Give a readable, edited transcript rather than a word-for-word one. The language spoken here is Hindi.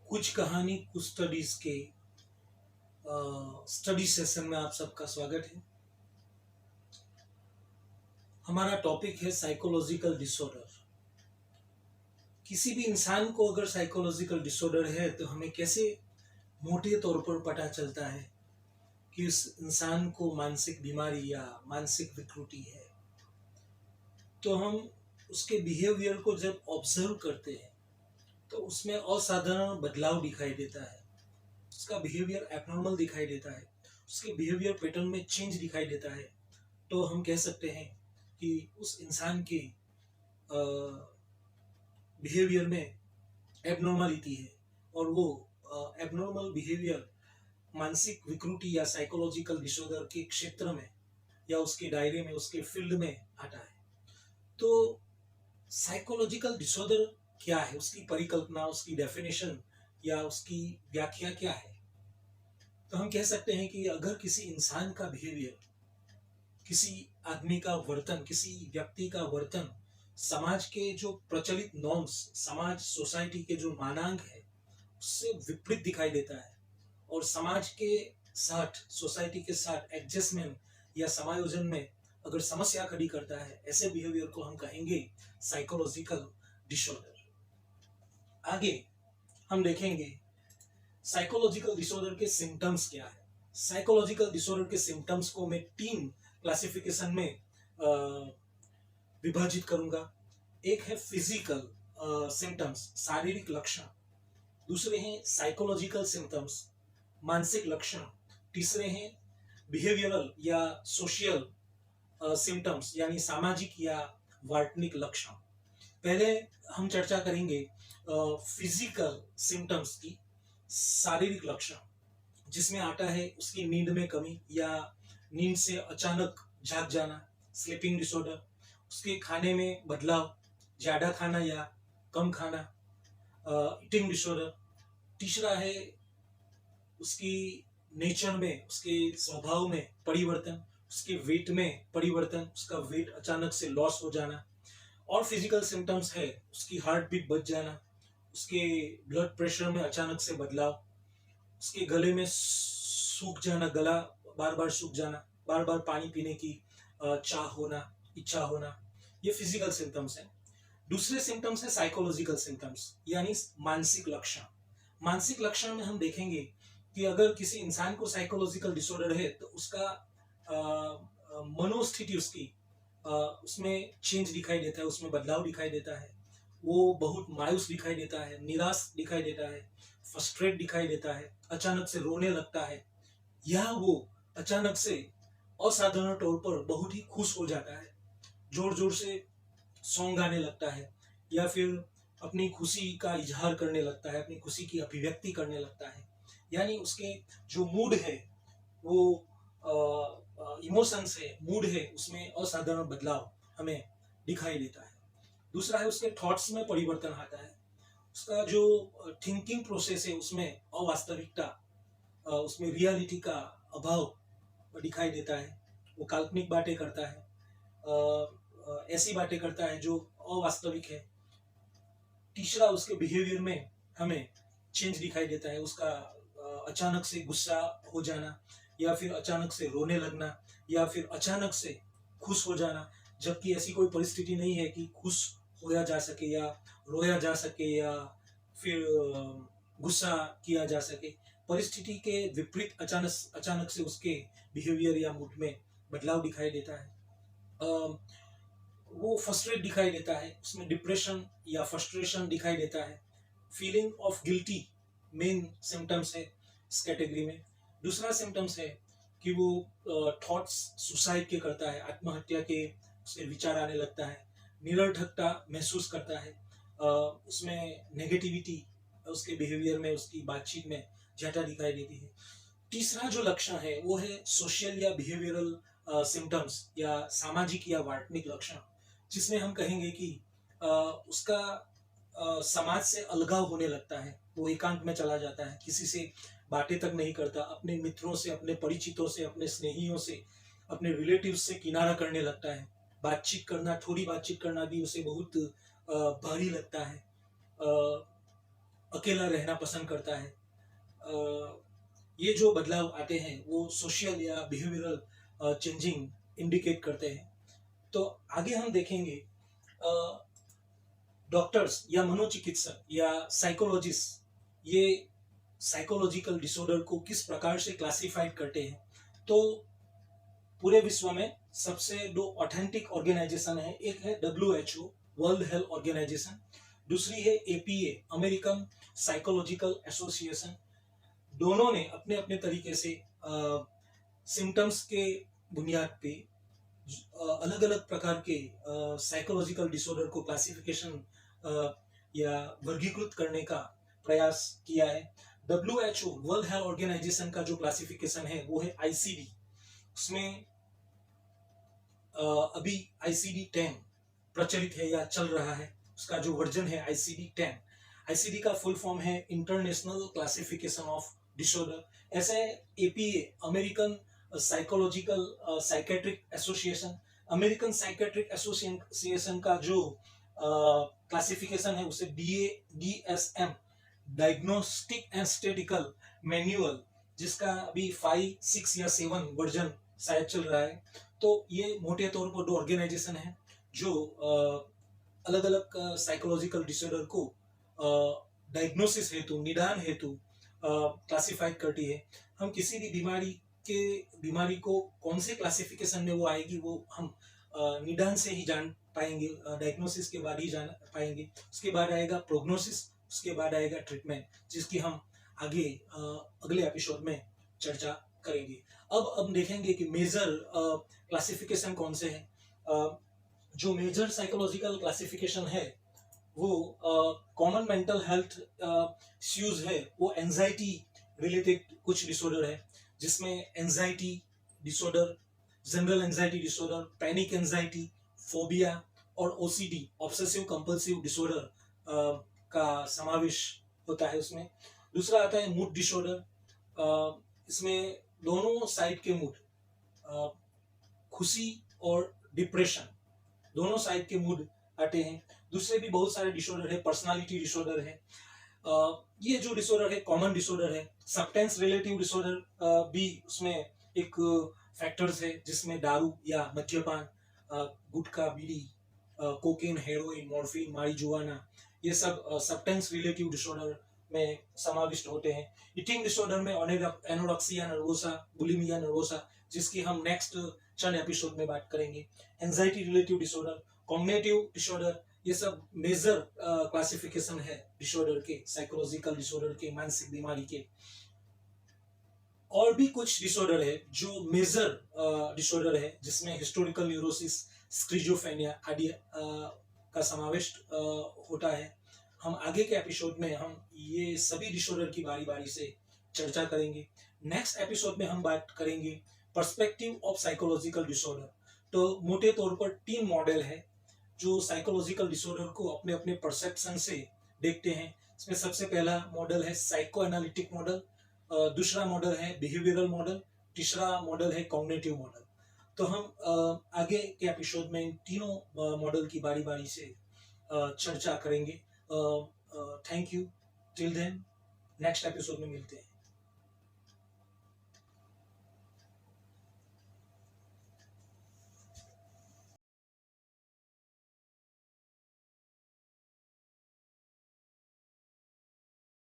कुछ कहानी कुछ स्टडीज के स्टडी सेशन में आप सबका स्वागत है। हमारा टॉपिक है साइकोलॉजिकल डिसऑर्डर। किसी भी इंसान को अगर साइकोलॉजिकल डिसऑर्डर है तो हमें कैसे मोटे तौर पर पता चलता है कि उस इंसान को मानसिक बीमारी या मानसिक विकृति है। तो हम उसके बिहेवियर को जब ऑब्जर्व करते हैं तो उसमें असाधारण बदलाव दिखाई देता है, उसका बिहेवियर एबनॉर्मल दिखाई देता है, उसके बिहेवियर पैटर्न में चेंज दिखाई देता है। तो हम कह सकते हैं कि उस इंसान के बिहेवियर में एबनॉर्मलिटी है और वो एबनॉर्मल बिहेवियर मानसिक विकृति या साइकोलॉजिकल डिसऑर्डर के क्षेत्र में या उसके दायरे में, उसके फील्ड में आता है। तो साइकोलॉजिकल डिसऑर्डर क्या है, उसकी परिकल्पना, उसकी डेफिनेशन या उसकी व्याख्या क्या है? तो हम कह सकते हैं कि अगर किसी इंसान का बिहेवियर, किसी आदमी का वर्तन, किसी व्यक्ति का वर्तन समाज के जो प्रचलित नॉर्म्स, समाज सोसाइटी के जो मानांक है उससे विपरीत दिखाई देता है और समाज के साथ, सोसाइटी के साथ एडजस्टमेंट या समायोजन में अगर समस्या खड़ी करता है, ऐसे बिहेवियर को हम कहेंगे साइकोलॉजिकल डिसऑर्डर। आगे हम देखेंगे साइकोलॉजिकल डिसऑर्डर के सिम्टम्स क्या है। साइकोलॉजिकल डिसऑर्डर के सिम्टम्स को मैं 3 क्लासिफिकेशन में विभाजित करूंगा। एक है फिजिकल सिम्टम्स, शारीरिक लक्षण। दूसरे हैं साइकोलॉजिकल सिम्टम्स, मानसिक लक्षण। तीसरे हैं बिहेवियरल या सोशल सिम्टम्स, यानी सामाजिक या वार्तनिक लक्षण। पहले हम चर्चा करेंगे फिजिकल सिम्टम्स की, शारीरिक लक्षण, जिसमें आता है उसकी नींद में कमी या नींद से अचानक जाग जाना, स्लीपिंग डिसऑर्डर। उसके खाने में बदलाव, ज्यादा खाना या कम खाना, ईटिंग डिसऑर्डर। तीसरा है उसकी नेचर में, उसके स्वभाव में परिवर्तन, उसके वेट में परिवर्तन, उसका वेट अचानक से लॉस हो जाना। और फिजिकल सिम्टम्स है उसकी हार्ट बीट बढ़ जाना, उसके ब्लड प्रेशर में अचानक से बदलाव, उसके गले में सूख जाना, गला बार बार सूख जाना, बार बार पानी पीने की चाह होना, इच्छा होना। ये फिजिकल सिम्टम्स है। दूसरे सिम्टम्स है साइकोलॉजिकल सिम्टम्स, यानी मानसिक लक्षण। मानसिक लक्षण में हम देखेंगे कि अगर किसी इंसान को साइकोलॉजिकल डिसऑर्डर है तो उसका मनोस्थिति, उसकी उसमें चेंज दिखाई देता है, उसमें बदलाव दिखाई देता है। वो बहुत मायूस दिखाई देता है, निराश दिखाई देता है, फ्रस्ट्रेट दिखाई देता है, अचानक से रोने लगता है, या वो अचानक से असाधारण तौर पर बहुत ही खुश हो जाता है, जोर जोर से सॉन्ग गाने लगता है, या फिर अपनी खुशी का इजहार करने लगता है, अपनी खुशी की अभिव्यक्ति करने लगता है। यानी उसके जो मूड है, वो इमोशंस है, मूड है, उसमें असाधारण बदलाव हमें दिखाई देता है। दूसरा है उसके थॉट्स में परिवर्तन आता है, उसका जो थिंकिंग प्रोसेस है उसमें अवास्तविकता, उसमें रियलिटी का अभाव दिखाई देता है। वो काल्पनिक बातें करता है, ऐसी बातें करता है जो अवास्तविक है। तीसरा, उसके बिहेवियर में हमें चेंज दिखाई देता है, उसका अचानक से गुस्सा हो जाना, या फिर अचानक से रोने लगना, या फिर अचानक से खुश हो जाना, जबकि ऐसी कोई परिस्थिति नहीं है कि खुश होया जा सके या रोया जा सके या फिर गुस्सा किया जा सके। परिस्थिति के विपरीत अचानक अचानक से उसके बिहेवियर या मूड में बदलाव दिखाई देता है। वो फ्रस्ट्रेट दिखाई देता है, उसमें डिप्रेशन या फ्रस्ट्रेशन दिखाई देता है। Feeling of guilty main symptoms है इस कैटेगरी में। दूसरा सिम्टम्स है कि वो थॉट्स सुसाइड के करता है, आत्महत्या के उसके विचार आने लगता है, निरर्थकता महसूस करता है, उसमें नेगेटिविटी उसके बिहेवियर में, उसकी बातचीत में ज्यादा दिखाई देती है। तीसरा जो लक्षण है वो है सोशल या बिहेवियरल सिम्टम्स या सामाजिक या वार्तनिक लक्षण, जिसमें हम कहेंगे कि उसका समाज से अलगाव होने लगता है, वो एकांत में चला जाता है, किसी से बातें तक नहीं करता, अपने मित्रों से, अपने परिचितों से, अपने स्नेहियों से, अपने रिलेटिव्स से किनारा करने लगता है। बातचीत करना, थोड़ी बातचीत करना भी उसे बहुत भारी लगता है। अकेला रहना पसंद करता है। ये जो बदलाव आते हैं वो सोशल या बिहेवियरल चेंजिंग इंडिकेट करते हैं। तो आगे हम देखेंगे डॉक्टर्स या मनोचिकित्सक या साइकोलॉजिस्ट ये साइकोलॉजिकल डिसऑर्डर को किस प्रकार से क्लासिफाइड करते हैं। तो पूरे विश्व में सबसे दो ऑथेंटिक ऑर्गेनाइजेशन है, एक है WHO वर्ल्ड हेल्थ ऑर्गेनाइजेशन, दूसरी है APA अमेरिकन साइकोलॉजिकल एसोसिएशन। दोनों ने अपने अपने तरीके से सिम्टम्स के बुनियाद पे अलग अलग प्रकार के साइकोलॉजिकल डिसऑर्डर को क्लासिफिकेशन या वर्गीकृत करने का प्रयास किया है। WHO वर्ल्ड हेल्थ ऑर्गेनाइजेशन का जो क्लासिफिकेशन है वो है ICD। उसमें अभी ICD-10 प्रचलित है या चल रहा है, उसका जो वर्जन है ICD-10। ICD का फुल फॉर्म है इंटरनेशनल क्लासिफिकेशन ऑफ डिसऑर्डर। ऐसे APA American psychological psychiatric association, American psychiatric association का जो क्लासिफिकेशन है उसे DSM diagnostic and statistical manual, जिसका अभी 5, 6 या 7 वर्जन शायद चल रहा है। तो ये मोटे तौर पर दो ऑर्गेनाइजेशन है जो अलग अलग साइकोलॉजिकल डिसऑर्डर को डायग्नोसिस हेतु, निदान हेतु क्लासिफाइड करती है। हम किसी भी बीमारी को कौन से क्लासिफिकेशन में वो आएगी वो हम निदान से ही जान पाएंगे, डायग्नोसिस के बाद ही जान पाएंगे। उसके बाद आएगा प्रोग्नोसिस, उसके बाद आएगा ट्रीटमेंट, जिसकी हम आगे अगले एपिसोड में चर्चा करेंगे। अब देखेंगे कि मेजर क्लासिफिकेशन कौन से हैं। जो मेजर साइकोलॉजिकल क्लासिफिकेशन है वो कॉमन मेंटल हेल्थ इश्यूज है, वो एंजाइटी रिलेटेड कुछ डिसऑर्डर है, जिसमें anxiety disorder, general anxiety disorder, panic anxiety, phobia और OCD ऑब्सेसिव कंपल्सिव डिसऑर्डर का समावेश होता है उसमें। दूसरा आता है मूड डिसऑर्डर। इसमें दोनों साइड के मूड, खुशी और डिप्रेशन, दोनों साइड के मूड आते हैं। दूसरे भी बहुत सारे डिसऑर्डर है, पर्सनालिटी डिसऑर्डर है। ये जो डिसऑर्डर है कॉमन डिसऑर्डर है। सब्सटेंस रिलेटिव डिसऑर्डर भी उसमें एक फैक्टर्स है, जिसमें दारू या मद्यपान, गुटखा, बीड़ी, कोकेन, हेरोइन, मॉर्फिन, मारिजुआना, ये सब सब्सटेंस रिलेटिव डिसऑर्डर में समाविष्ट होते हैं। ईटिंग डिसऑर्डर में एनोरेक्सिया नर्वोसा, बुलिमिया नर्वोसा, जिसकी हम नेक्स्ट चंद एपिसोड में बात करेंगे। Anxiety relative disorder, cognitive disorder, ये सब मेजर क्लासिफिकेशन है डिसऑर्डर के, साइकोलॉजिकल डिसऑर्डर के, मानसिक बीमारी के। और भी कुछ डिसऑर्डर है जो मेजर डिसऑर्डर है, जिसमें हिस्टोरिकल न्यूरोसिस, स्किज़ोफ्रेनिया आदि का समावेश होता है। हम आगे के एपिसोड में हम ये सभी डिसऑर्डर की बारी बारी से चर्चा करेंगे। नेक्स्ट एपिसोड में हम बात करेंगे पर्सपेक्टिव ऑफ साइकोलॉजिकल डिसऑर्डर। तो मोटे तौर पर 3 मॉडल है जो साइकोलॉजिकल डिसऑर्डर को अपने अपने परसेप्शन से देखते हैं। इसमें सबसे पहला मॉडल है साइको एनालिटिक मॉडल, दूसरा मॉडल है बिहेवियरल मॉडल, तीसरा मॉडल है कॉग्निटिव मॉडल। तो हम आगे के एपिसोड में इन तीनों मॉडल की बारी बारी से चर्चा करेंगे। Thank you. Till then next episode में मिलते हैं।